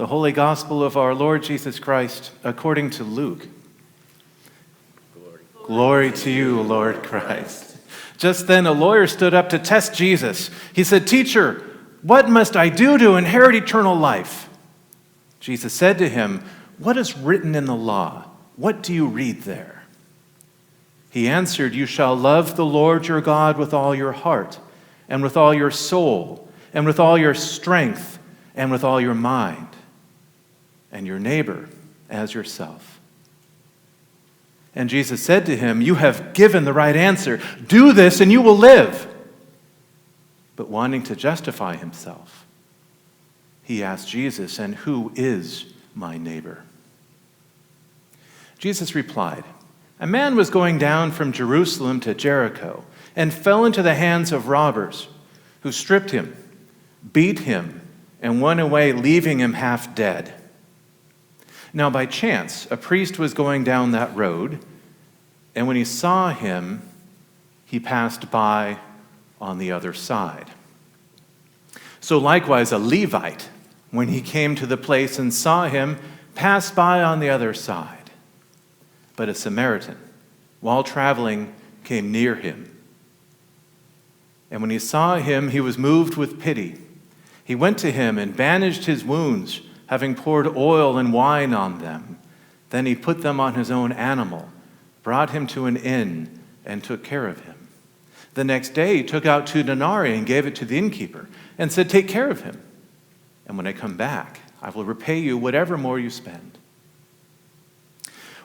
The Holy Gospel of our Lord Jesus Christ according to Luke. Glory to you, Lord Christ. Just then a lawyer stood up to test Jesus. He said, "Teacher, what must I do to inherit eternal life?" Jesus said to him, "What is written in the law? What do you read there?" He answered, "You shall love the Lord your God with all your heart, and with all your soul, and with all your strength, and with all your mind, and your neighbor as yourself." And Jesus said to him, "You have given the right answer. Do this and you will live." But wanting to justify himself, he asked Jesus, "And who is my neighbor?" Jesus replied, "A man was going down from Jerusalem to Jericho and fell into the hands of robbers, who stripped him, beat him, and went away, leaving him half dead. Now by chance, a priest was going down that road, and when he saw him, he passed by on the other side. So likewise a Levite, when he came to the place and saw him, passed by on the other side. But a Samaritan, while traveling, came near him. And when he saw him, he was moved with pity. He went to him and bandaged his wounds, having poured oil and wine on them. Then he put them on his own animal, brought him to an inn, and took care of him. The next day he took out 2 denarii and gave it to the innkeeper, and said, 'Take care of him, and when I come back, I will repay you whatever more you spend.'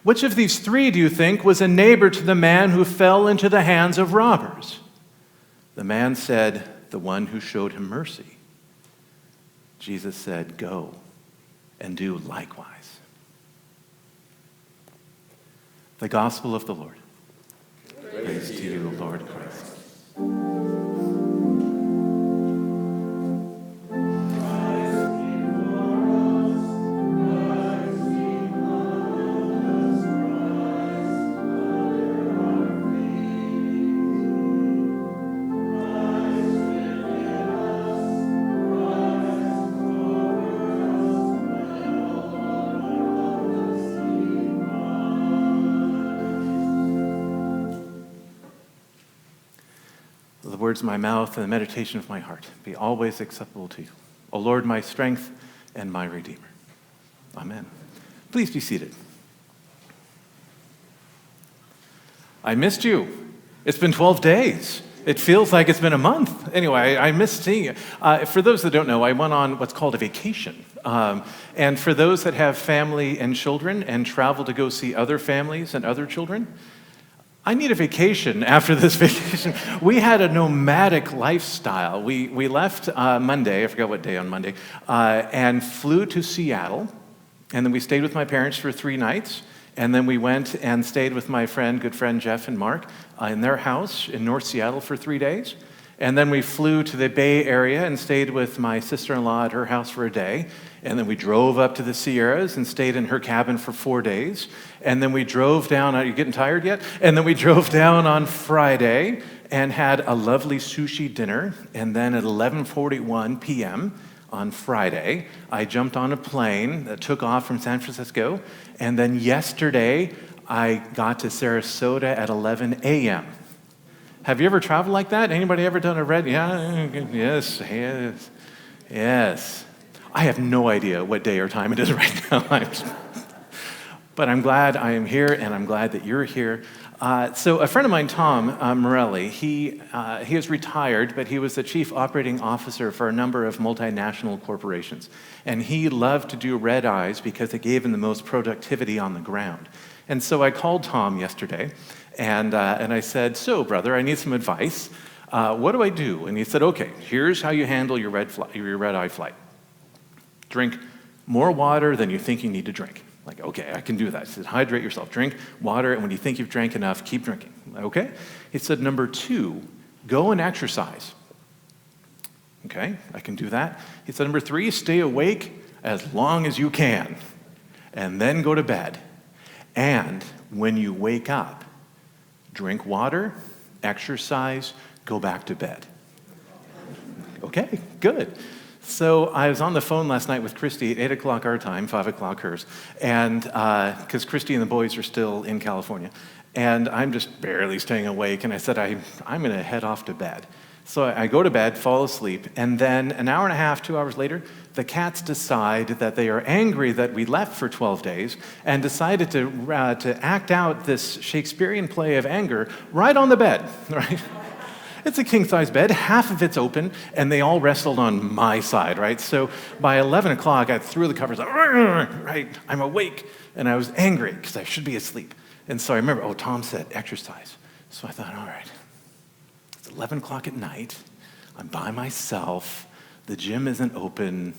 Which of these 3, do you think, was a neighbor to the man who fell into the hands of robbers?" The man said, "The one who showed him mercy." Jesus said, "Go and do likewise." The Gospel of the Lord. Praise to you, Lord Christ. The words of my mouth and the meditation of my heart be always acceptable to you, O Lord, my strength and my Redeemer. Amen. Please be seated. I missed you. It's been 12 days. It feels like it's been a month. Anyway, I missed seeing you. For those that don't know, I went on what's called a vacation. And for those that have family and children and travel to go see other families and other children, I need a vacation after this vacation. We had a nomadic lifestyle. We left Monday, I forgot what day on Monday, and flew to Seattle. And then we stayed with my parents for 3 nights. And then we went and stayed with my good friend Jeff and Mark in their house in North Seattle for 3 days. And then we flew to the Bay Area and stayed with my sister-in-law at her house for a day. And then we drove up to the Sierras and stayed in her cabin for 4 days. And then we drove down, are you getting tired yet? And then we drove down on Friday and had a lovely sushi dinner. And then at 11:41 p.m. on Friday, I jumped on a plane that took off from San Francisco. And then yesterday, I got to Sarasota at 11 a.m. Have you ever traveled like that? Anybody ever done a red? Yeah, yes. I have no idea what day or time it is right now. But I'm glad I am here, and I'm glad that you're here. So a friend of mine, Tom Morelli, he is retired, but he was the chief operating officer for a number of multinational corporations. And he loved to do red eyes because it gave him the most productivity on the ground. And so I called Tom yesterday, and I said, "So, brother, I need some advice. What do I do?" And he said, "Okay, here's how you handle your red eye flight. Drink more water than you think you need to drink." Like, okay, I can do that. He said, hydrate yourself, drink water, and when you think you've drank enough, keep drinking. Okay? He said, number 2, go and exercise. Okay, I can do that. He said, number 3, stay awake as long as you can, and then go to bed. And when you wake up, drink water, exercise, go back to bed. Okay, good. So I was on the phone last night with Christy at 8 o'clock our time, 5 o'clock hers, and because Christy and the boys are still in California, and I'm just barely staying awake, and I said, I'm going to head off to bed. So I go to bed, fall asleep, and then an hour and a half, 2 hours later, the cats decide that they are angry that we left for 12 days and decided to act out this Shakespearean play of anger right on the bed, right? It's a king-size bed, half of it's open, and they all wrestled on my side, right? So by 11 o'clock, I threw the covers up, right? I'm awake, and I was angry because I should be asleep. And so I remember, Tom said exercise. So I thought, all right, it's 11 o'clock at night, I'm by myself, the gym isn't open,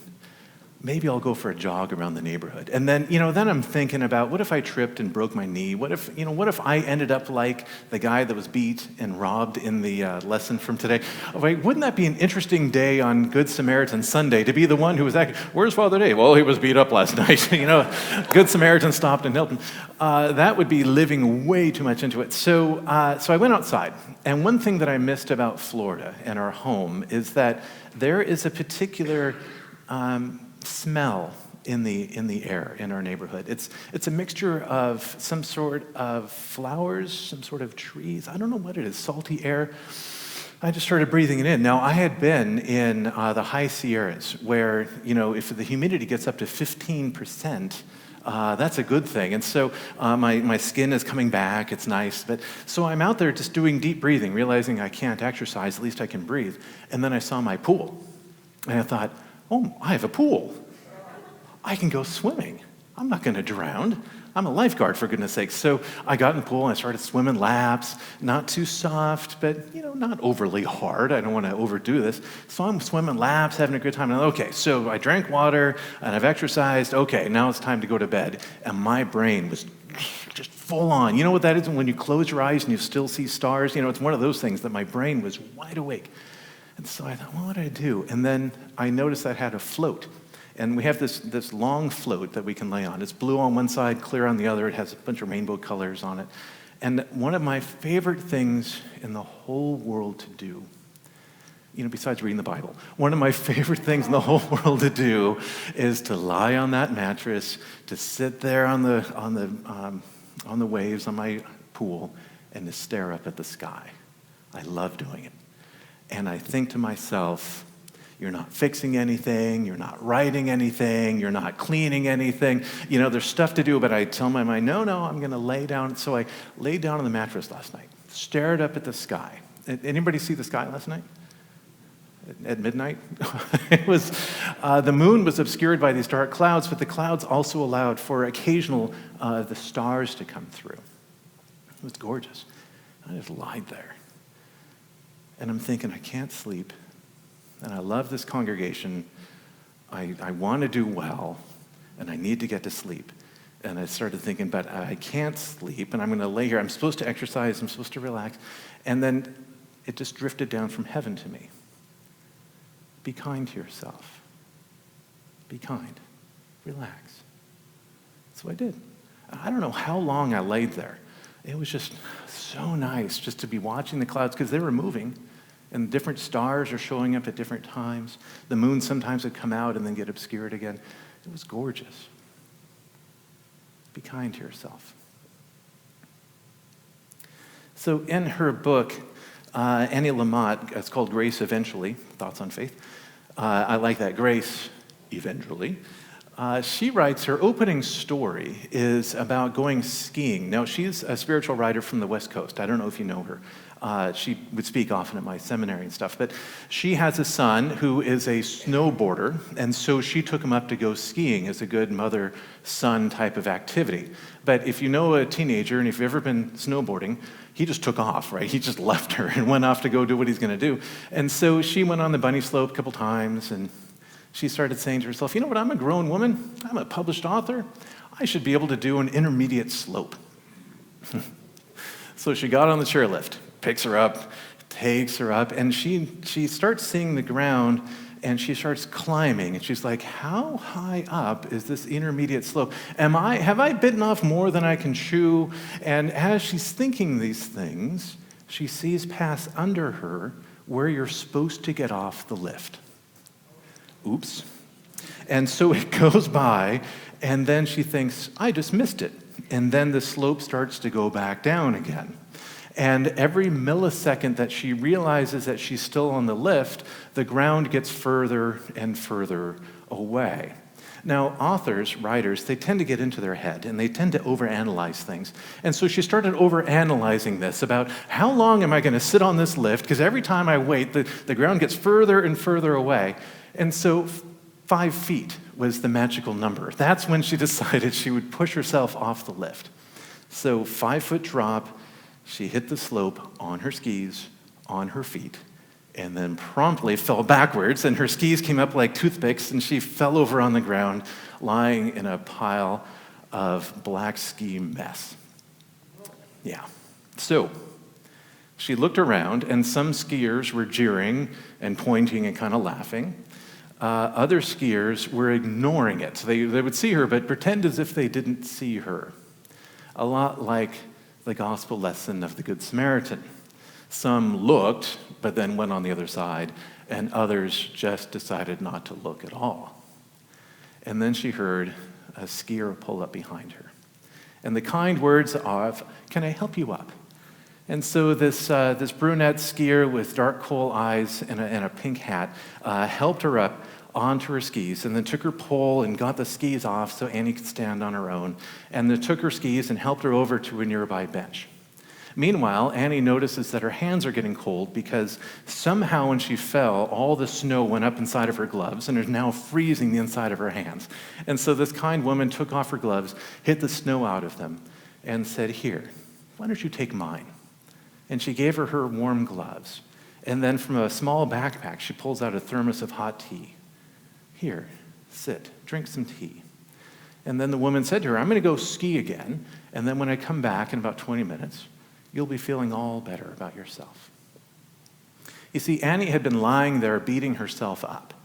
maybe I'll go for a jog around the neighborhood. And then, then I'm thinking about, what if I tripped and broke my knee? What if I ended up like the guy that was beat and robbed in the lesson from today? Wouldn't that be an interesting day on Good Samaritan Sunday to be the one who was acting, where's Father Dave? Well, he was beat up last night. Good Samaritan stopped and helped him. That would be living way too much into it. So I went outside. And one thing that I missed about Florida and our home is that there is a particular smell in the air in our neighborhood. It's a mixture of some sort of flowers, some sort of trees. I don't know what it is, salty air. I just started breathing it in. Now, I had been in the high Sierras where, if the humidity gets up to 15%, that's a good thing. And so my skin is coming back. It's nice. But so I'm out there just doing deep breathing, realizing I can't exercise. At least I can breathe. And then I saw my pool. And I thought, I have a pool. I can go swimming. I'm not going to drown. I'm a lifeguard, for goodness sakes. So I got in the pool and I started swimming laps, not too soft, but not overly hard. I don't want to overdo this. So I'm swimming laps, having a good time. And okay, so I drank water and I've exercised. Okay, now it's time to go to bed. And my brain was just full on. You know what that is? When you close your eyes and you still see stars? It's one of those things that my brain was wide awake. And so I thought, what do I do? And then I noticed I had a float. And we have this long float that we can lay on. It's blue on one side, clear on the other. It has a bunch of rainbow colors on it. And one of my favorite things in the whole world to do, besides reading the Bible, one of my favorite things in the whole world to do is to lie on that mattress, to sit there on the waves on my pool, and to stare up at the sky. I love doing it. And I think to myself, you're not fixing anything, you're not writing anything, you're not cleaning anything. There's stuff to do, but I tell my mind, no, I'm going to lay down. So I laid down on the mattress last night, stared up at the sky. Anybody see the sky last night? At midnight? It was, the moon was obscured by these dark clouds, but the clouds also allowed for occasional the stars to come through. It was gorgeous. I just lied there. And I'm thinking, I can't sleep, and I love this congregation. I want to do well, and I need to get to sleep. And I started thinking, but I can't sleep, and I'm going to lay here. I'm supposed to exercise. I'm supposed to relax. And then it just drifted down from heaven to me. Be kind to yourself. Be kind. Relax. So I did. I don't know how long I laid there. It was just so nice just to be watching the clouds because they were moving. And different stars are showing up at different times. The moon sometimes would come out and then get obscured again. It was gorgeous. Be kind to yourself. So in her book, Annie Lamott, it's called Grace Eventually, Thoughts on Faith. I like that, Grace Eventually. She writes, her opening story is about going skiing. Now, she's a spiritual writer from the West Coast. I don't know if you know her. She would speak often at my seminary and stuff. But she has a son who is a snowboarder, and so she took him up to go skiing as a good mother-son type of activity. But if you know a teenager, and if you've ever been snowboarding, he just took off, right? He just left her and went off to go do what he's going to do. And so she went on the bunny slope a couple times, and she started saying to herself, you know what, I'm a grown woman. I'm a published author. I should be able to do an intermediate slope. So she got on the chairlift, picks her up, takes her up, and she starts seeing the ground, and she starts climbing, and she's like, how high up is this intermediate slope? Have I bitten off more than I can chew? And as she's thinking these things, she sees past under her where you're supposed to get off the lift. Oops. And so it goes by, and then she thinks, I just missed it. And then the slope starts to go back down again. And every millisecond that she realizes that she's still on the lift, the ground gets further and further away. Now, authors, writers, they tend to get into their head, and they tend to overanalyze things. And so she started overanalyzing this about how long am I going to sit on this lift, because every time I wait, the ground gets further and further away. And so 5 feet was the magical number. That's when she decided she would push herself off the lift. So 5-foot drop, she hit the slope on her skis, on her feet, and then promptly fell backwards, and her skis came up like toothpicks, and she fell over on the ground, lying in a pile of black ski mess. Yeah. So she looked around, and some skiers were jeering and pointing and kind of laughing. Other skiers were ignoring it. They would see her, but pretend as if they didn't see her. A lot like the gospel lesson of the Good Samaritan. Some looked, but then went on the other side, and others just decided not to look at all. And then she heard a skier pull up behind her. And the kind words of, "Can I help you up?" And so this brunette skier with dark coal eyes and a pink hat helped her up onto her skis, and then took her pole and got the skis off so Annie could stand on her own, and then took her skis and helped her over to a nearby bench. Meanwhile, Annie notices that her hands are getting cold because somehow when she fell, all the snow went up inside of her gloves and is now freezing the inside of her hands. And so this kind woman took off her gloves, hit the snow out of them, and said, "Here, why don't you take mine?" And she gave her warm gloves. And then from a small backpack, she pulls out a thermos of hot tea. "Here, sit, drink some tea." And then the woman said to her, "I'm going to go ski again, and then when I come back in about 20 minutes, you'll be feeling all better about yourself." You see, Annie had been lying there beating herself up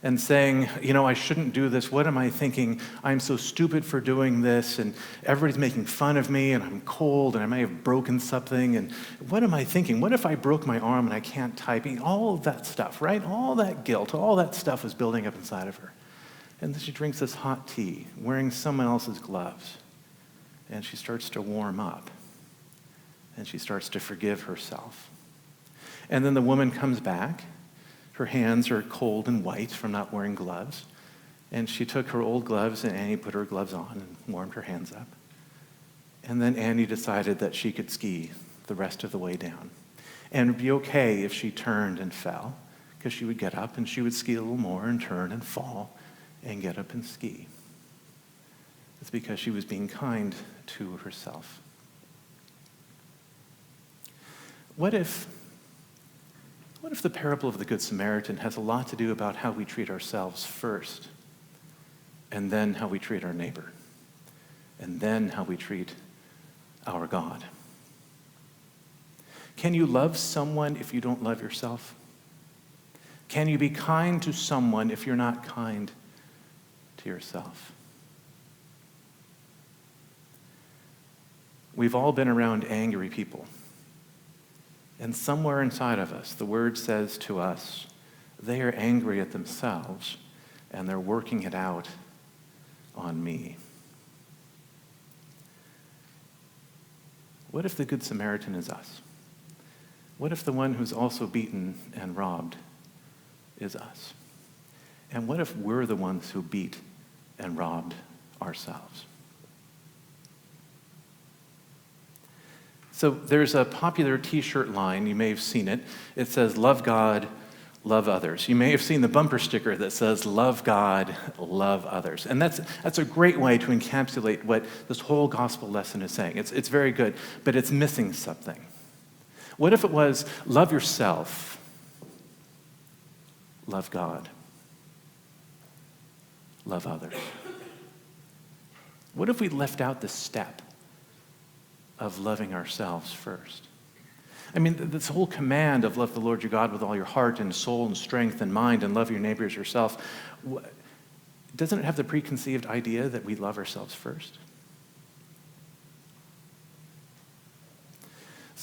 and saying, I shouldn't do this. What am I thinking? I'm so stupid for doing this, and everybody's making fun of me, and I'm cold, and I may have broken something, and what am I thinking? What if I broke my arm and I can't type? All of that stuff, right? All that guilt, all that stuff was building up inside of her. And then she drinks this hot tea, wearing someone else's gloves, and she starts to warm up, and she starts to forgive herself. And then the woman comes back. Her hands are cold and white from not wearing gloves. And she took her old gloves, and Annie put her gloves on and warmed her hands up. And then Annie decided that she could ski the rest of the way down. And it would be okay if she turned and fell, because she would get up and she would ski a little more and turn and fall and get up and ski. It's because she was being kind to herself. What if the parable of the Good Samaritan has a lot to do about how we treat ourselves first, and then how we treat our neighbor, and then how we treat our God? Can you love someone if you don't love yourself? Can you be kind to someone if you're not kind to yourself? We've all been around angry people. And somewhere inside of us, the word says to us, they are angry at themselves, and they're working it out on me. What if the Good Samaritan is us? What if the one who's also beaten and robbed is us? And what if we're the ones who beat and robbed ourselves? So there's a popular t-shirt line, you may have seen it. It says, "Love God, love others." You may have seen the bumper sticker that says, "Love God, love others." And that's a great way to encapsulate what this whole gospel lesson is saying. It's very good, but it's missing something. What if it was, love yourself, love God, love others? What if we left out the step of loving ourselves first? I mean, this whole command of love the Lord your God with all your heart and soul and strength and mind, and love your neighbor as yourself, doesn't it have the preconceived idea that we love ourselves first?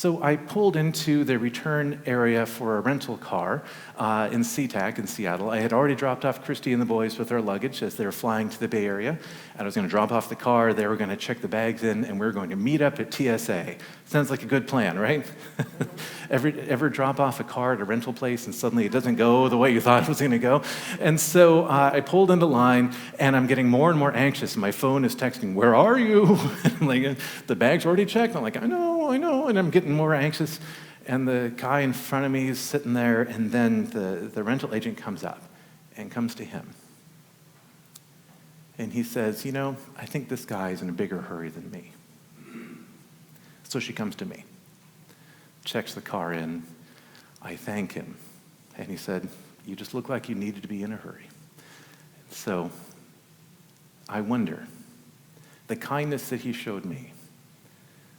So I pulled into the return area for a rental car in SeaTac in Seattle. I had already dropped off Christy and the boys with their luggage as they were flying to the Bay Area. And I was going to drop off the car, they were going to check the bags in, and we were going to meet up at TSA. Sounds like a good plan, right? Ever drop off a car at a rental place and suddenly it doesn't go the way you thought it was going to go? And so I pulled into line, and I'm getting more and more anxious. My phone is texting, "Where are you?" Like, the bag's already checked. I'm like, I know. And I'm getting more anxious. And the guy in front of me is sitting there, and then the rental agent comes up and comes to him. And he says, I think this guy is in a bigger hurry than me. So she comes to me, checks the car in. I thank him. And he said, "You just look like you needed to be in a hurry." So I wonder, the kindness that he showed me,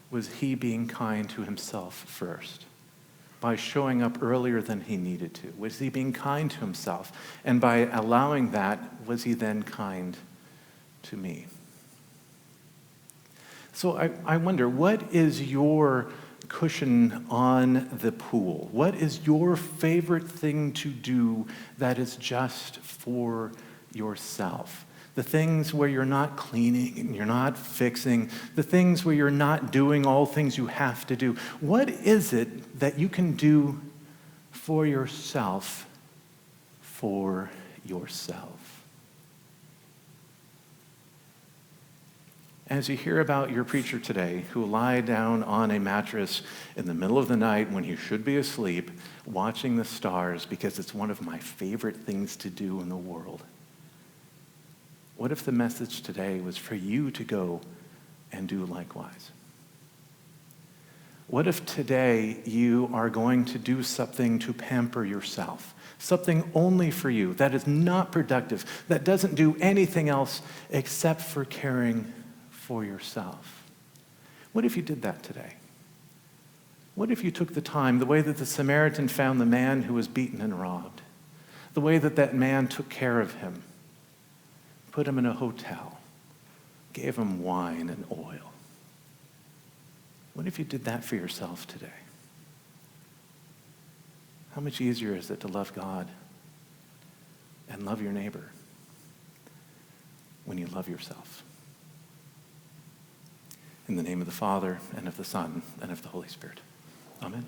was he being kind to himself first by showing up earlier than he needed to? Was he being kind to himself? And by allowing that, was he then kind to me? So I wonder, what is your cushion on the pool? What is your favorite thing to do that is just for yourself? The things where you're not cleaning and you're not fixing, the things where you're not doing all things you have to do. What is it that you can do for yourself, for yourself? As you hear about your preacher today, who lied down on a mattress in the middle of the night when he should be asleep, watching the stars because it's one of my favorite things to do in the world, what if the message today was for you to go and do likewise? What if today you are going to do something to pamper yourself, something only for you, that is not productive, that doesn't do anything else except for caring for yourself? What if you did that today? What if you took the time, the way that the Samaritan found the man who was beaten and robbed, the way that that man took care of him, put him in a hotel, gave him wine and oil? What if you did that for yourself today? How much easier is it to love God and love your neighbor when you love yourself? In the name of the Father, and of the Son, and of the Holy Spirit. Amen.